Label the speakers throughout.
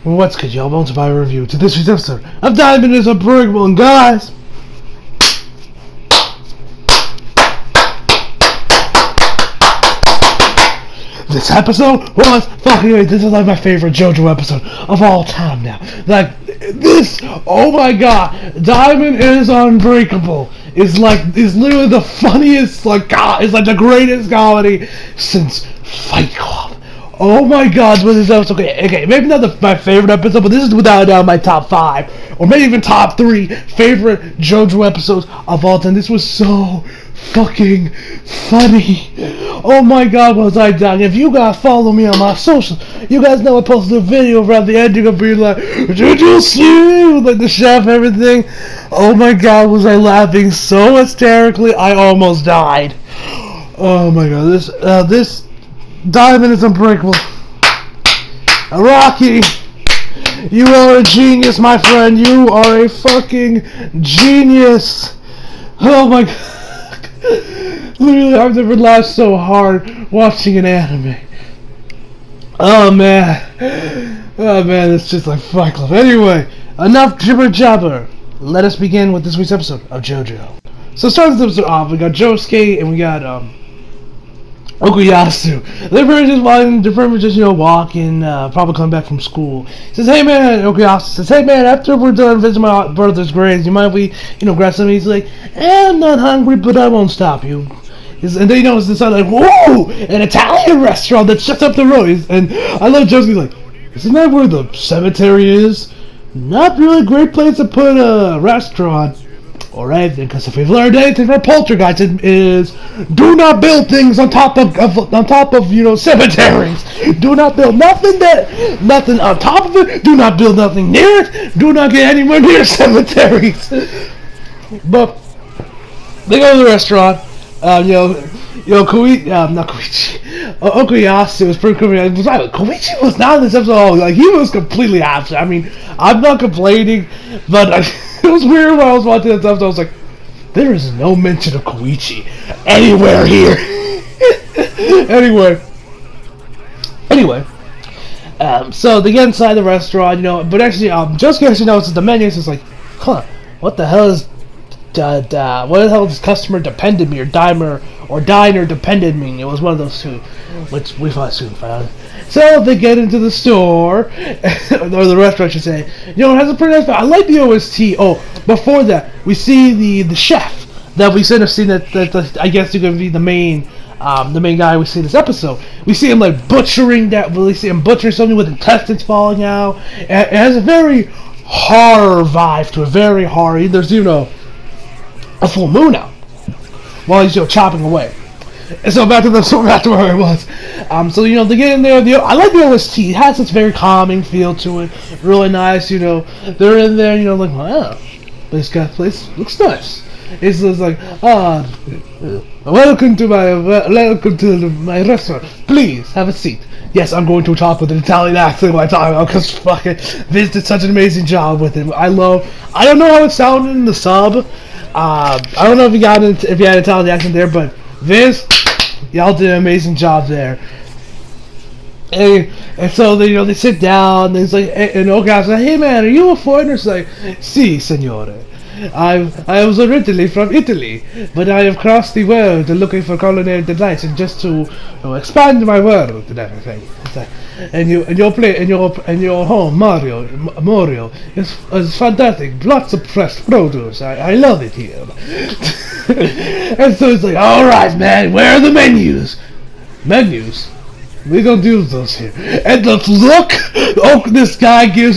Speaker 1: What's good, y'all? Welcome to my review to this week's episode of Diamond is Unbreakable. And guys, this episode was fucking great. This is like my favorite JoJo episode of all time now. Like, this, oh my god, Diamond is Unbreakable is literally the funniest, it's like the greatest comedy since Fight Club. Oh my god, was this episode okay, maybe not my favorite episode, but this is without a doubt my top 5, or maybe even top 3 favorite JoJo episodes of all time. This was so fucking funny. Oh my god, was I dying. If you guys follow me on my socials, you guys know I posted a video around the ending of being like, did you see? Like the chef and everything. Oh my god, was I laughing so hysterically, I almost died. Oh my god, this Diamond is Unbreakable. Rocky, you are a genius, my friend. You are a fucking genius. Oh my god. Literally, I've never laughed so hard watching an anime. Oh man. Oh man, it's just like Fight Club. Anyway, enough jibber jabber. Let us begin with this week's episode of JoJo. So starting this episode off, we got Josuke and we got Okuyasu. They're probably just walking, probably coming back from school. He says, hey man, Okuyasu says, hey man, after we're done visiting my brother's graves, you mind if we, grab something? He's like, I'm not hungry, but I won't stop you. And then it's this like, whoa, an Italian restaurant that's just up the road. And I love Josuke's like, isn't that where the cemetery is? Not really a great place to put a restaurant. Alright, because if we've learned anything from Poltergeist, it is do not build things on top of cemeteries. Do not build nothing on top of it. Do not build nothing near it. Do not get anywhere near cemeteries. But they go to the restaurant. Okuyasu was pretty cool. Koichi was not in this episode. He was completely absent. I mean, I'm not complaining, but it was weird when I was watching this episode. I was like, there is no mention of Koichi anywhere here. Anyway, so they get inside the restaurant, but actually, just in case you notice the menu is like, what the hell is does customer depended me or diner depended me? It was one of those two, which we soon found. So they get into the store, or the restaurant, I should say. It has a pretty nice. I like the OST. Oh, before that, we see the chef that we should have seen that I guess you're gonna be the main guy we see this episode. We see him butchering something with intestines falling out. It has a very horror vibe to it. Very horror. There's a full moon out while he's chopping away. And so back to where I was. So they get in there. I like the OST. It has this very calming feel to it. Really nice. They're in there. Like, wow, place looks nice. It's just like, welcome to my restaurant. Please have a seat. Yes, I'm going to talk with an Italian accent while I talk about, because fucking Vince did such an amazing job with it. I don't know how it sounded in the sub. I don't know if you had an Italian accent there, but Vince, y'all did an amazing job there. And so they sit down, and it's like, and Oka's like, hey man, are you a foreigner? It's like, si, signore. I was originally from Italy, but I have crossed the world looking for culinary delights and just to expand my world and everything. And your home, Mario, is fantastic. Lots of fresh produce. I love it here. And so it's like, all right, man, where are the menus? Menus. We don't do those here. And the look this guy gives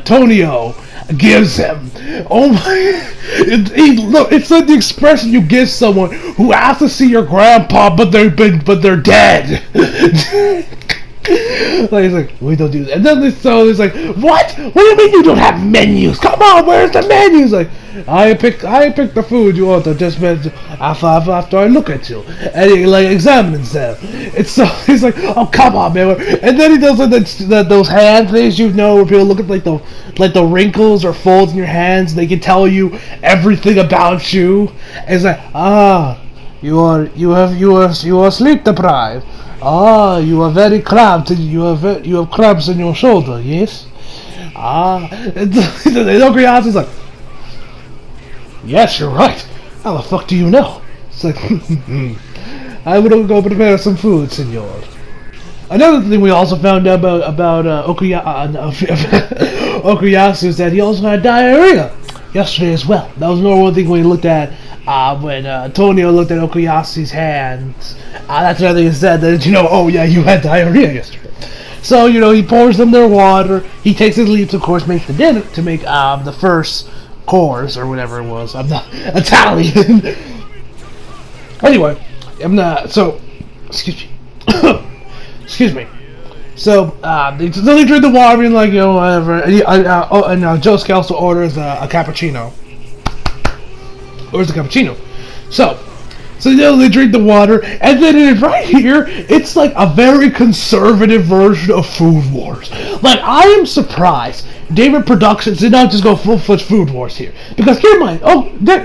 Speaker 1: Tonio gives him. Oh my! It's like the expression you give someone who asks to see your grandpa, but they're dead. He's like, we don't do that. And then it's like, what? What do you mean you don't have menus? Come on, where's the menus? Like, I pick the food you want. Just after I look at you, and he examines them. He's like, oh come on, man. And then he does those hand things, where people look at the wrinkles or folds in your hands. They can tell you everything about you. And it's like, you are sleep deprived. Ah, you are very cramped. You have cramps in your shoulder. Yes. Ah, and Okuyazu's like, yes, you're right. How the fuck do you know? It's like, I would go prepare some food, senor. Another thing we also found out about Okuyasu is that he also had diarrhea yesterday as well. That was another one thing we looked at when Tonio looked at Okuyasu's hands. That's another thing he said, that, oh yeah, you had diarrhea yesterday. So, he pours them their water. He takes his leave to, of course, make the dinner, to make the first course, or whatever it was. I'm not Italian. Anyway, excuse me. Excuse me. So, they drink the water and, whatever. And Josuke also orders a cappuccino. Orders a cappuccino. So they drink the water, and then right here, it's like a very conservative version of Food Wars. Like, I am surprised David Productions did not just go full-fledged Food Wars here. Because, keep in mind,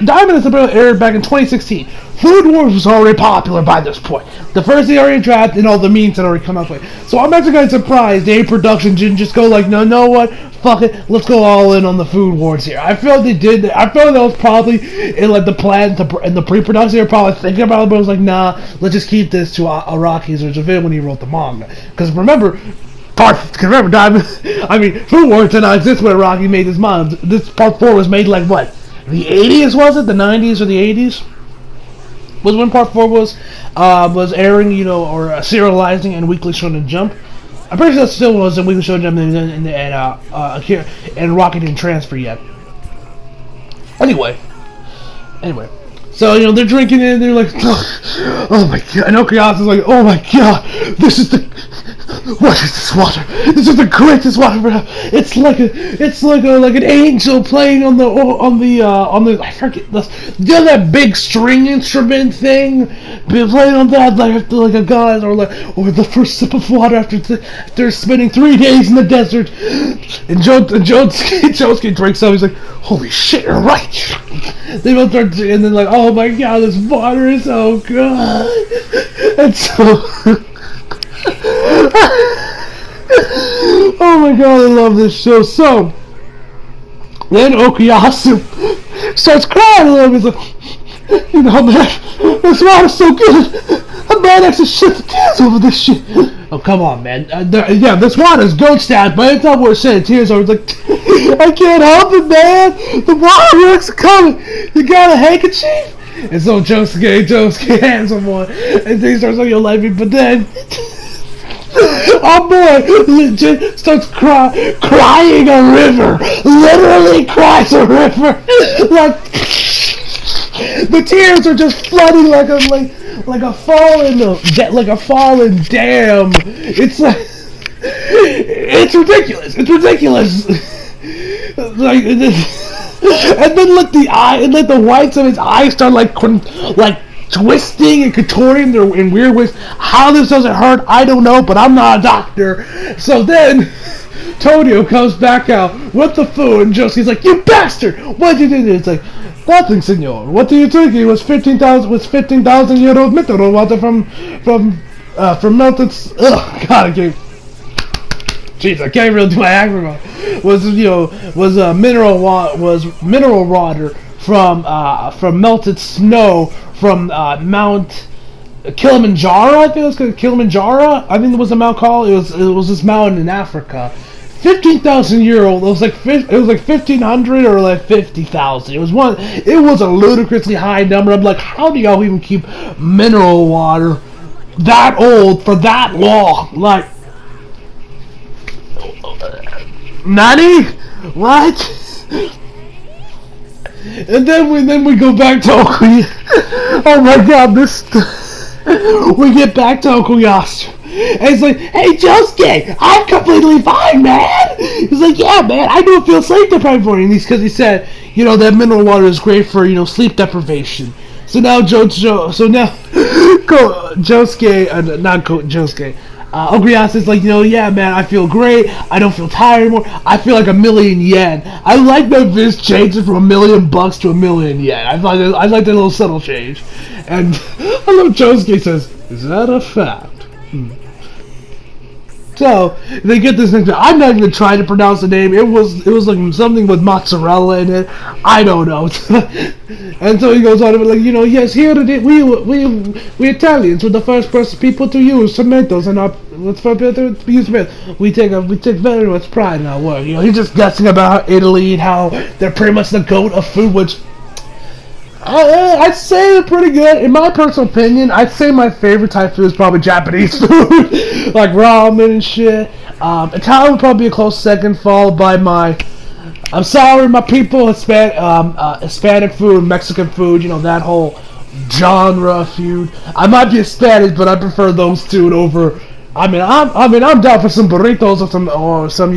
Speaker 1: Diamond is about aired back in 2016. Food Wars was already popular by this point. The first they already dropped, and all the memes had already come up with. So I'm actually kind of surprised David Productions didn't just go like, no, know what? Fuck it, let's go all in on the Food Wars here. I felt they did. I felt that was probably in the plan in the pre-production. They were probably thinking about it, but it was like, nah, let's just keep this to Araki's original when he wrote the manga. Because remember, Diamond. I mean, Food Wars did not exist when Araki made his manga. This part 4 was made like what? The 80s, was it? The 90s or the 80s? Was when part 4 was airing, or serializing in Weekly Shonen Jump. I'm pretty sure that still was in Weekly Shonen Jump, and Rocky didn't transfer yet. Anyway, so they're drinking it, and they're like, oh my god, and Okuyasu's like, oh my god, what is this water? This is the greatest water ever. It's like an angel playing on the I forget that big string instrument thing, playing on that like a god, or the first sip of water after spending 3 days in the desert. And Josuke drinks up. He's like, holy shit, you're right. They both start, and then like, oh my god, this water is so good. And so. Oh my god, I love this show. So then Okuyasu starts crying a little bit. He's like, man, this water's so good. I might actually shit the tears over this shit. Oh, come on, man. This water's goat stat, but it's not worth shedding tears over. It's like, I can't help it, man. The waterworks are coming. You got a handkerchief? And so Josuke hands him one, and he starts like, like me, but then. Our boy legit starts crying a river. Literally cries a river. Like the tears are just flooding like a fallen dam. It's like it's ridiculous. It's ridiculous. Like and then the whites of his eyes start like twisting and contorting in weird ways. How this doesn't hurt, I don't know, but I'm not a doctor. So then Tonio comes back out with the food, and Josie's like, you bastard! What did you do? It's like, nothing, senor. What do you think? It was 15,000 euro mineral water from melted. Ugh, God, I can't. Jeez, I can't really do my accent. Was mineral water from melted snow from Mount Kilimanjaro. I think it was Kilimanjaro. I think it was a mount called. It was this mountain in Africa. 15,000 euro. It was like 1,500 or like 50,000. It was a ludicrously high number. I'm like, how do y'all even keep mineral water that old for that long? Like, Nani? What? And then we go back to Okuyasu. Oh my god, we get back to Okuyasu. And he's like, hey Josuke, I'm completely fine, man. He's like, yeah, man, I don't feel sleep deprived for you. Because he said, that mineral water is great for, sleep deprivation. So now Josuke, Ogrias like, yeah, man, I feel great. I don't feel tired anymore. I feel like 1,000,000 yen. I like that Vince changed it from $1,000,000 to 1,000,000 yen. I like that little subtle change. And I love Josuke says, "Is that a fact?" So they get this thing. I'm not even trying to pronounce the name. It was like something with mozzarella in it. I don't know. And so he goes on and like, yes, here we Italians were the first people to use tomatoes in our we take very much pride in our work. He's just guessing about Italy and how they're pretty much the goat of food, which I'd say they're pretty good. In my personal opinion, I'd say my favorite type of food is probably Japanese food, like ramen and shit. Italian would probably be a close second, followed by I'm sorry, my people, Hispanic food, Mexican food, that whole genre of food. I might be Hispanic, but I prefer those two over. I'm down for some burritos or some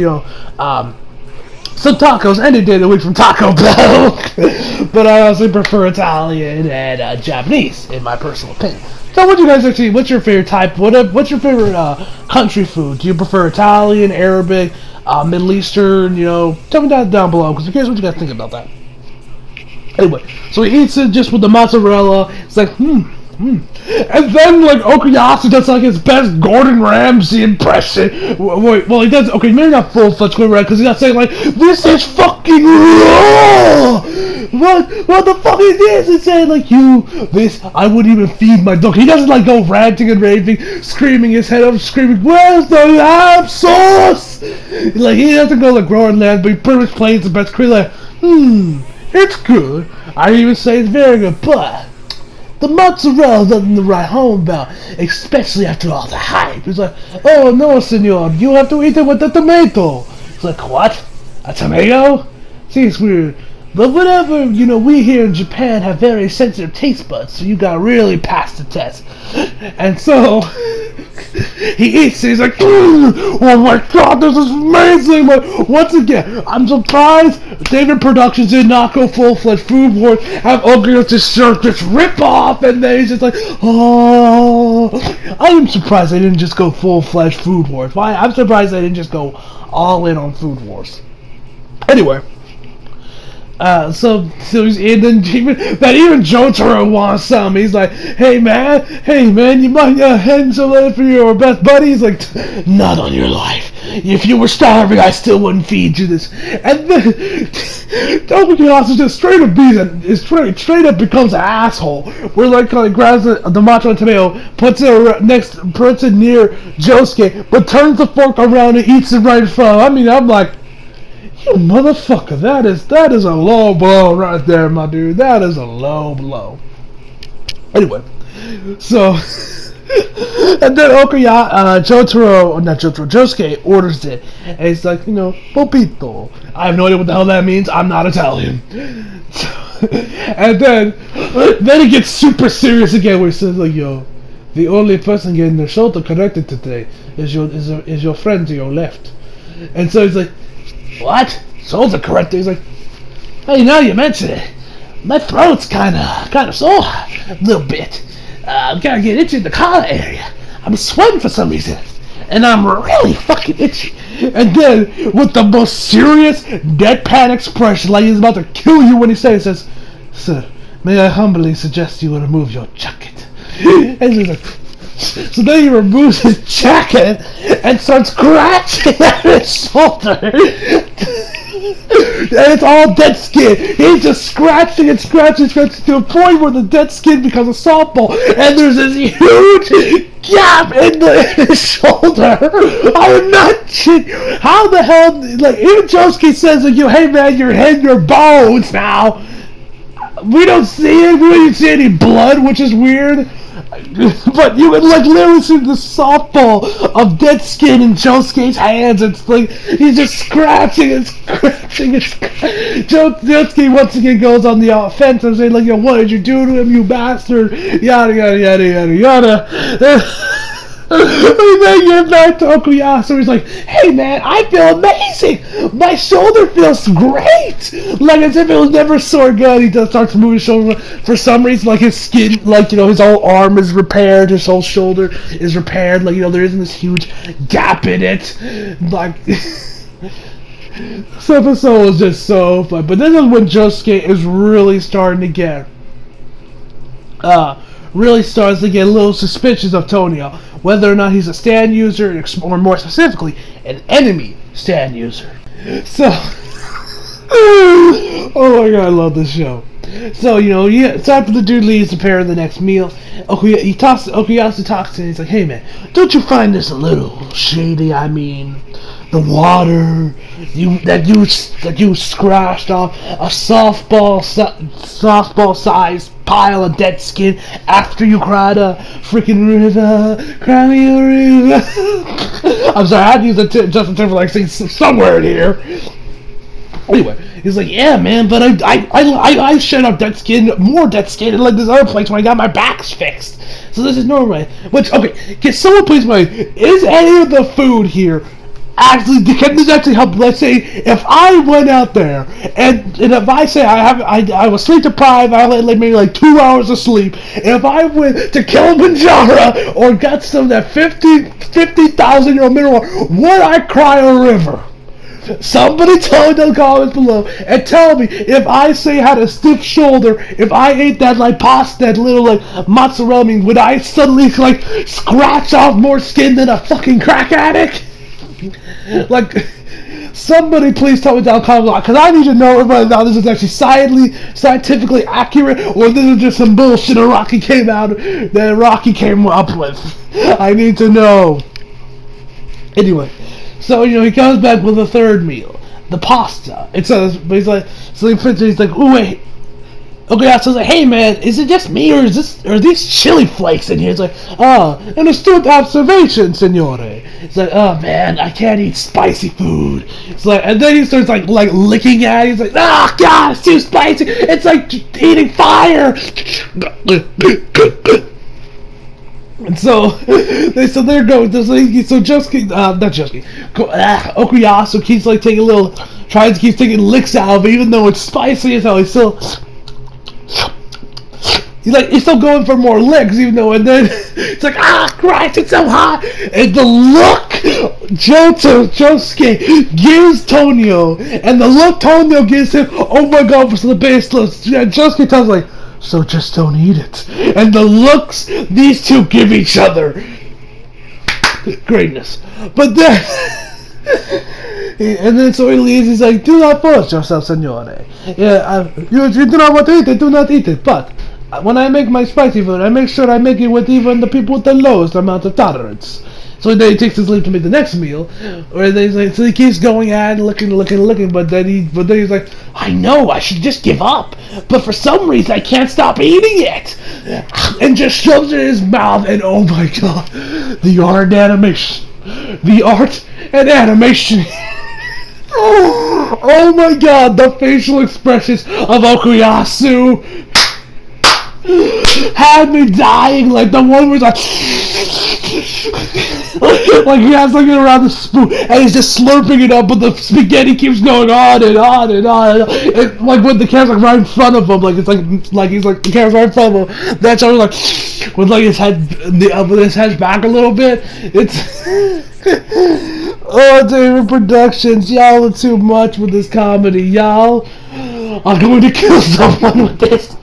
Speaker 1: tacos any day of the week from Taco Bell. But I also prefer Italian and Japanese, in my personal opinion. So what do you guys what's your favorite type? What's your favorite country food? Do you prefer Italian, Arabic, Middle Eastern? Tell me that down below, because I'm curious what you guys think about that. Anyway, so he eats it just with the mozzarella. It's like, And then, like, Okuyasu does, like, his best Gordon Ramsay impression. Well, he does, okay, maybe not full-fledged Gordon Ramsay, because he's not saying, like, this is fucking raw! What the fuck is this? He's saying, like, I wouldn't even feed my dog. He doesn't, like, go ranting and raving, screaming his head up, screaming, where's the lamb sauce? Like, he doesn't go, like, growing lamb, but he pretty much plays the best cream, like, it's good. I even say it's very good, but the mozzarella doesn't write home about, especially after all the hype. It's like, oh no, senor, you have to eat it with the tomato. It's like, what? A tomato? See, it's weird. But whatever, we here in Japan have very sensitive taste buds, so you gotta really pass the test. And so, he eats it, he's like, oh my god, this is amazing! But once again, I'm surprised David Productions did not go full-fledged Food Wars, have Ogre just rip off, and then he's just like, oh. I am surprised they didn't just go full-fledged Food Wars. Why? I'm surprised they didn't just go all in on Food Wars. Anyway. So he's even Jotaro wants some. He's like, hey man, you might hand some for your best buddy. He's like, not on your life. If you were starving, I still wouldn't feed you this. And then Tomoki just straight up becomes an asshole. Where like kind of grabs the matcha tomato, puts it near Josuke, but turns the fork around and eats it right in front. I'm like, you motherfucker, that is a low blow right there, my dude. That is a low blow. Anyway, so and then Josuke orders it, and he's like, Popito. I have no idea what the hell that means. I'm not Italian. And then he gets super serious again, where he says like, yo, the only person getting their shoulder connected today is your friend to your left. And so he's like, what? Shoulder corrected. He's like, hey, now you mention it, my throat's kind of sore a little bit. I'm gotta get itchy in the collar area. I'm sweating for some reason, and I'm really fucking itchy. And then, with the most serious, deadpan expression, like he's about to kill you when he says, sir, may I humbly suggest you remove your jacket. And he's like, so then he removes his jacket and starts scratching at his shoulder. And it's all dead skin. He's just scratching to a point where the dead skin becomes a softball, and there's this huge gap in his shoulder. I am not kidding. How the hell? Like, even Josuke says, like, hey man, you're hitting your bones now. We don't see it. We don't even see any blood, which is weird. But you would like literally see the softball of dead skin in Josuke's hands. It's like he's just scratching. Josuke once again goes on the offensive, saying like, "Yo, what did you do to him, you bastard?" Yada yada yada yada yada. And then you're back to Okuyasu. He's like, hey man, I feel amazing. My shoulder feels great. Like as if it was never sore good. He just starts moving his shoulder. For some reason, like his skin, like, you know, his whole arm is repaired. His whole shoulder is repaired. Like, you know, there isn't this huge gap in it. Like, this episode was just so fun. But this is when Josuke is really starting to get, a little suspicious of Tonio, whether or not he's a stand user, or more specifically, an enemy stand user. So, oh my god, I love this show. So, you know, it's after the dude leaves to prepare the next meal. Okuyasu talks to him. He's like, hey man, don't you find this a little shady? I mean, the water that you scratched off a softball sized pile of dead skin after you cried a freaking river, cry me a river. I'm sorry, I had to use Justin Timberlake sing somewhere in here. Anyway, he's like, yeah, man, but I shed out dead skin, more dead skin, in like this other place when I got my backs fixed. So this is normal. Which, okay, can someone please mind, is any of the food here actually, can this actually help? Let's say if I went out there and if I say I was sleep deprived, I had maybe like 2 hours of sleep, and if I went to Kilimanjaro or got some of that 50,000-year-old mineral water, would I cry a river? Somebody tell me in the comments below and tell me if I say I had a stiff shoulder, if I ate that like pasta, that little like mozzarella meat, would I suddenly like scratch off more skin than a fucking crack addict? Like, somebody please tell me down in the comments below, because I need to know if this is actually scientifically accurate, or this is just some bullshit that Rocky came up with. I need to know. Anyway. So, you know, he comes back with a third meal, the pasta. It says, but he's like, he's like, oh wait. Okay, so he's like, hey man, is it just me or are these chili flakes in here? It's like, an astute observation, signore. It's like, oh man, I can't eat spicy food. It's like, and then he starts like licking at it. He's like, oh god, it's too spicy. It's like eating fire. And so, they're going. So Okuyasu keeps like keeps taking licks out of it, even though it's spicy as hell. He's still going for more licks, even though. And then it's like, ah, Christ, it's so hot. And the look Josuke gives Tonio, and the look Tonio gives him, oh my god, for the base look. Josuke tells like, so just don't eat it. And the looks these two give each other. Greatness. But then, and then so he leaves, he's like, do not force yourself, signore. Yeah, you do not want to eat it, do not eat it. But when I make my spicy food, I make sure I make it with even the people with the lowest amount of tolerance. So then he takes his leave to make the next meal, or then he's like, so he keeps going at it, looking, but then he's like, I know, I should just give up, but for some reason I can't stop eating it, and just shoves it in his mouth, and oh my god, the art and animation, oh my god, the facial expressions of Okuyasu had me dying, like the one where he's like, like he has something around the spoon and he's just slurping it up, but the spaghetti keeps going on and on and on. And like when the camera's like right in front of him, like it's like he's like the camera's right in front of him. That's how he's like with like his head back a little bit. It's oh, David Productions, y'all are too much with this comedy, y'all. I'm going to kill someone with this.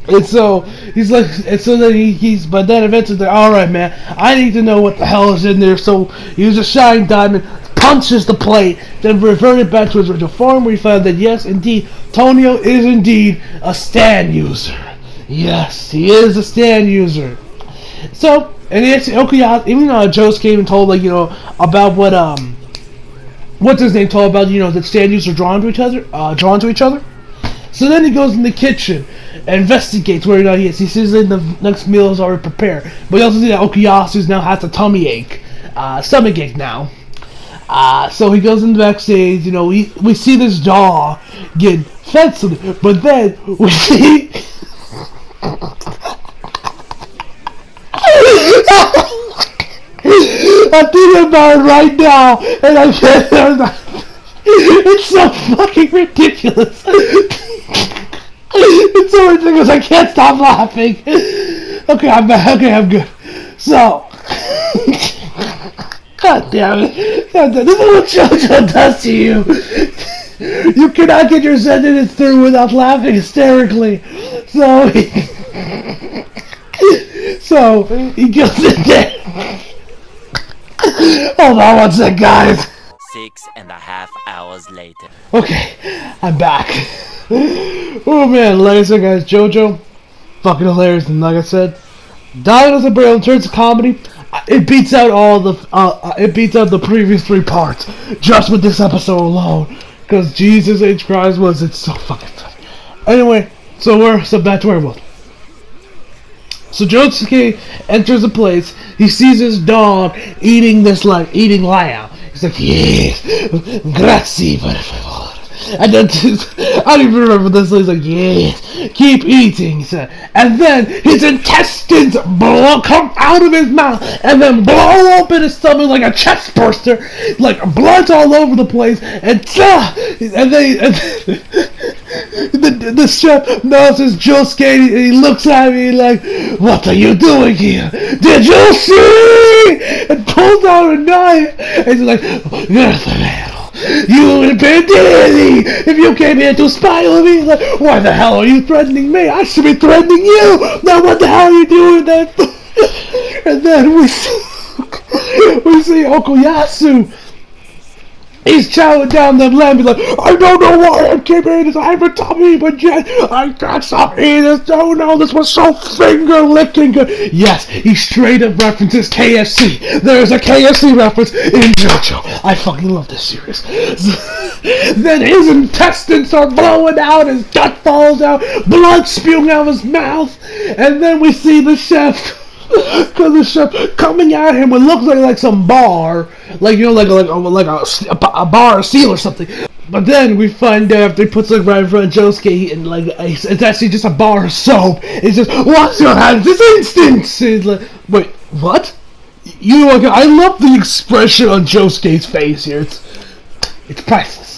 Speaker 1: And so he's like, and so then but then eventually they're all right, man. I need to know what the hell is in there. So he uses a shine diamond, punches the plate, then reverted back to his original form, where he found that yes, indeed, Tonio is indeed a stand user. Yes, he is a stand user. So, and he actually, Okuyasu, even Josuke even told, like, you know, about what's his name told about, you know, that stand users are drawn to each other. So then he goes in the kitchen and investigates where he is. He sees that the next meal is already prepared. But he also sees that Okuyasu now has a stomach ache now. So he goes in the backstage, you know, we see this dog get fed something, but then we see I'm thinking about it right now, and I can't. It's so fucking ridiculous. It's so ridiculous. I can't stop laughing. Okay, I'm back. Okay, I'm good. So, God damn it! God damn, this is what JoJo does to you. You cannot get your sentence through without laughing hysterically. So he goes in there. Hold on one sec, guys.
Speaker 2: 6.5 hours later.
Speaker 1: Okay, I'm back. Oh man, like I said, guys, JoJo, fucking hilarious. And like I said, Dying as a Braille in terms of comedy, it beats out all the it beats out the previous 3 parts just with this episode alone. Because Jesus H. Christ it's so fucking tough. Anyway, so back to where I was. So Josuke enters a place. He sees his dog eating lamb. He's like, yes, grazie per favore. And then I don't even remember this. He's like, yes, keep eating, he said. And then his intestines come out of his mouth and then blow open his stomach like a chest burster, like blood's all over the place. And then the chef notices Josuke and he looks at me like, what are you doing here? Did you see? And pulls out a knife and he's like, you're the man. You would have been dead if you came here to spy on me. Like, why the hell are you threatening me? I should be threatening you. Now what the hell are you doing that? And then we see Okuyasu. He's chowing down them lamb. He's like, I don't know why I came in this. I have a tummy, but yet I can't stop eating this. Oh no, this was so finger licking good. Yes, he straight up references KFC. There's a KFC reference in JoJo. I fucking love this series. Then his intestines start blowing out, his gut falls out, blood spewing out of his mouth, and then we see the chef. Because the chef coming at him with looks like some bar, like you know, like a bar or seal or something. But then we find out after he puts it right in front of Josuke, and like it's actually just a bar of soap. It's just wash your hands this instant. He's like, wait, what? You know, I love the expression on Josuke's face here. It's priceless.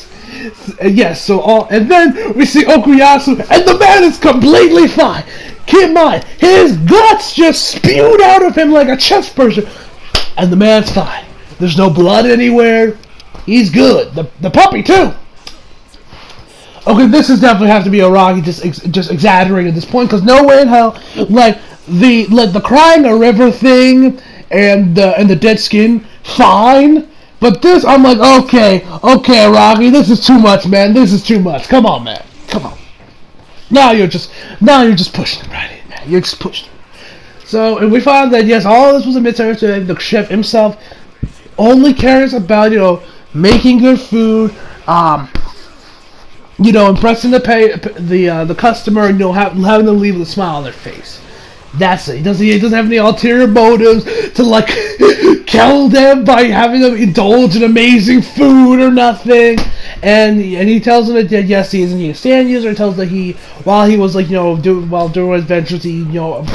Speaker 1: Yes, and then we see Okuyasu, and the man is completely fine. Keep in mind, his guts just spewed out of him like a chest burster, and the man's fine. There's no blood anywhere. He's good. The puppy too. Okay, this is definitely have to be Araki just exaggerating at this point, because no way in hell, like the crying a river thing and the dead skin, fine. But this, I'm like, okay, Araki, this is too much, man. This is too much. Come on, man. Come on. Now you're just pushing him right in, man. You're just pushing him. So, and we find that yes, all this was a misunderstanding. The chef himself only cares about, you know, making good food, you know, impressing the customer, and, you know, having them leave with a smile on their face. That's it. He doesn't have any ulterior motives to like kill them by having them indulge in amazing food or nothing. And he tells them that yes, he isn't a stand user. He tells that while he was like, you know, doing his adventures, he, you know,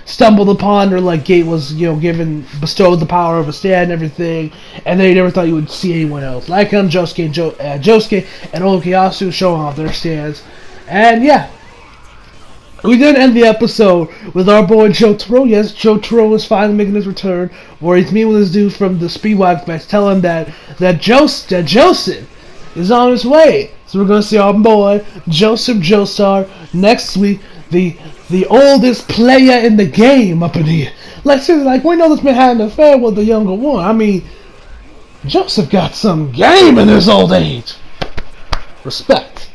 Speaker 1: stumbled upon, or like Gate was, you know, bestowed the power of a stand and everything, and then he never thought he would see anyone else like him. Josuke and Okuyasu showing off their stands, and yeah. We then end the episode with our boy Jotaro. Yes, Jotaro is finally making his return, where he's meeting with this dude from the Speedwagon match, telling him that Joseph is on his way. So we're gonna see our boy Joseph Joestar next week, the oldest player in the game up in here. Like seriously, like we know this man had an affair with the younger one. I mean, Joseph got some game in his old age. Respect.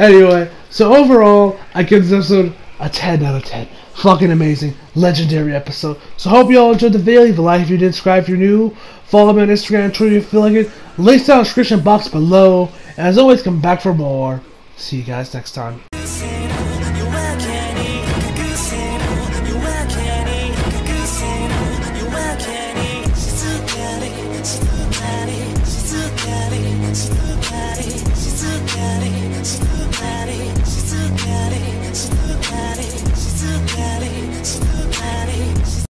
Speaker 1: Anyway. So overall, I give this episode a 10 out of 10. Fucking amazing. Legendary episode. So hope you all enjoyed the video. Leave a like if you did, subscribe if you're new. Follow me on Instagram and Twitter if you feel like it. Links down in the description box below. And as always, come back for more. See you guys next time.